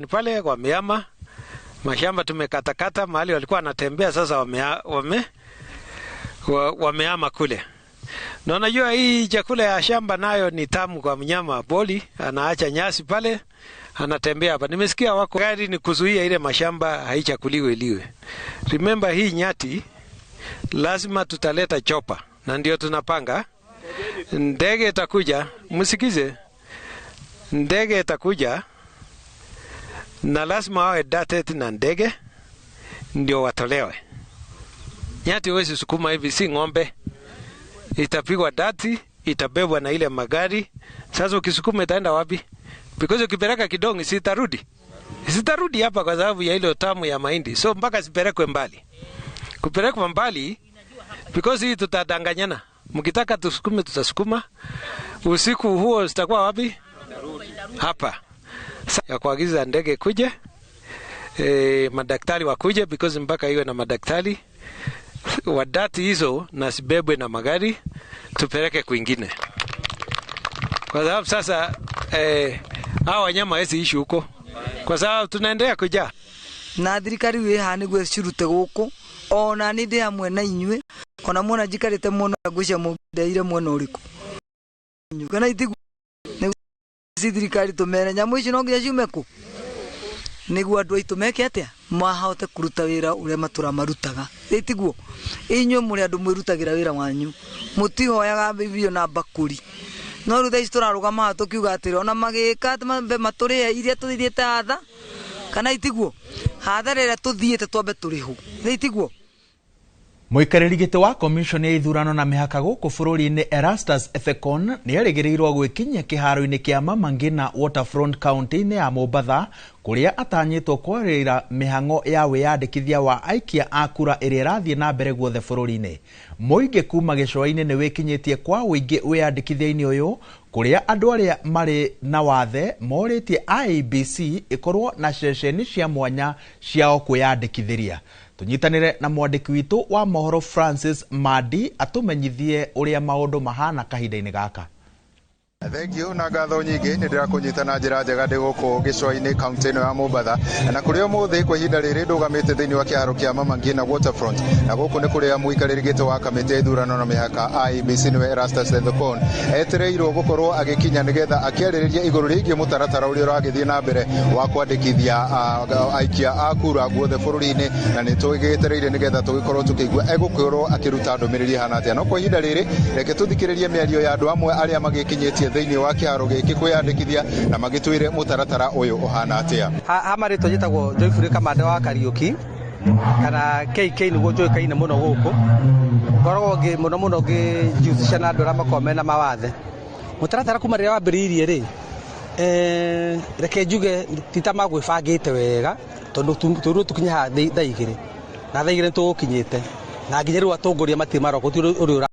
Ni pale wameama mashamba tumekatakata mahali walikuwa wanatembea, sasa wameama kule. Na unajua hii chakula ya shamba nayo ni tamu kwa mnyama boli, anaacha nyasi pale, anatembea hapa. Nimesikia wako gari ni kuzuia ile mashamba haichakuliwe liwe. Remember hii nyati lazima tutaleta chopa, na ndio tunapanga. Ndege itakuja, msikize. Ndege itakuja na lazima wawe dated na ndege ndio watolewe. Nyati huwezi sukuma hivi, si ng'ombe. Itapigwa dati, itabebwa na ile magari. Sasa ukisukuma itaenda wapi? Because ukipeleka kidongo sitarudi. Sitarudi hapa kwa sababu ya ile tamu ya mahindi. So mpaka sipelekwe mbali. Kupelekwa mbali because hii tutadanganyana. Mkitaka tusukume tutasukuma. Usiku huo sitakuwa wapi? Hapa. Ya kuagiza ndege kuje, madaktari wakuje because mpaka iwe na madaktari wadati hizo na sibebwe na magari tupeleke kwingine. Kwa sababu sasa hao wanyama hawezi ishi huko kwa sababu tunaendelea kujaa. Na thirikari we hani gwe cirute guku ona ni ndi hamwe na inywe ona mwana jikarite muno gwicia mundeire muno uriku kana itigu thirikari tumere nyamu ici no nginya ciume ku niguo andu aitu meke atia mahote kuruta wira uria matura marutaga itiguo inywe muri andu mwirutagira wira wanyu mutihoyaga bibio na bakuri no rutha ici turarugama hatukiuga atiri ona magika mambe maturi iria tuthiete hatha kana itiguo hatha rira tuthiete twambe turihu itiguo. Muikariri giti wa commission ya ithurano na mihaka guku bururi-ini Erastus Ethekon ni erigirirwo gwikinyia kiharo-ini kia Mama Ngina Waterfront county-ini ya Mombatha kuria atanyitwo kwarira mihango ya wiyandikithia wa aikia a kura iria irathie na mbere guothe bururi-ini. Muingi kuma gicua-ini ni wikinyitie kwa wingi wiyandikithia-ini uyu kuria andu aria mari na wathe moritie IEBC ikorwo na ceceni cia mwanya ciao kwiyandikithiria. Tunyitanire na mwandiki witu wa mohoro Francis Madi atumenyithie uria maundu mahana kahinda-ini gaka. Thank you na ngatho nyingi ni ndira kunyitana njira njega ndi guku gicua-ini kaunti ino ya Mombatha na kuria muthi kwa ihinda riri ndugamite thiini wa kiharo kia Mama Ngina Waterfront na guku ni kuria muikariri giti wa kamiti ithurano na mihaka IEBC niwe Erastus Ethekon etereirwo gukorwo agikinya nigetha akiaririria iguru rigie mutaratara uria uragithie na mbere wa kwandikithia aikia a kura guothe bururi-ini na ni tugetereire nigetha tugikorwo tukigua egukorwo akiruta ndumiriri hana atia no kwa ihinda riri reke tuthikiririe miario ya andu amwe aria magikinyitie thiini wa kiharo giki kwiyandikithia na magitwire mutaratara uyu uhana atia. Hamarito jitagwo Joyful Kamande wa Kariuki kana KK niguo njuikaine muno guku korwo muno ngijihusisha na andu aria makoragwo na mawathe mutaratara kuma riria wambiriirie ri reke njuge tita magwibangite wega tondu tukinya thaa igiri na thaa igiri tugukinyite na nginya riu atongoria matirĩ maroko ti uri